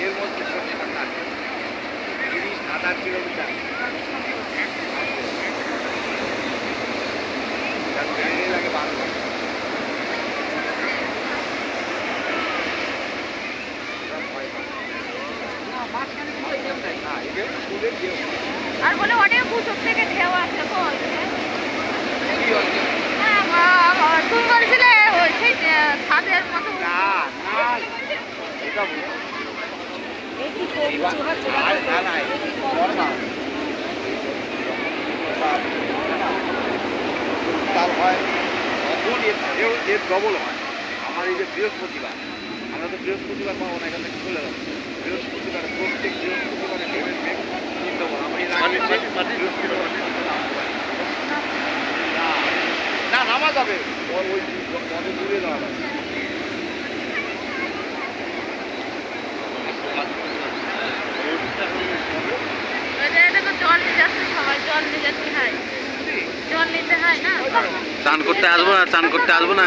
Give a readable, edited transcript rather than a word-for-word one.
এর মধ্যে 30,000 কিলোমিটার লাগে 12 ঘন্টা। আর বলে অনেক উঁচু থেকে ঢেউ আসছে তো তুমি বলছিলে সেই ছাদের মতো হয় তখন এর ডবল হয়। আমার এই যে বৃহস্পতিবার, আমরা তো বৃহস্পতিবার পাবো না, এখান থেকে চলে যাবো। বৃহস্পতিবার প্রত্যেক বৃহস্পতিবারে ঢেউয়ের বেগ 3 ডবল। আমার এই না নামা যাবে, ওই পদে দূরে যাওয়া যাবে। এটা তো জল নিয়ে যাচ্ছে, সবাই জল নিয়ে যাচ্ছে, জল নিতে হয় না। চান করতে আসবো না, চান করতে আসবো না।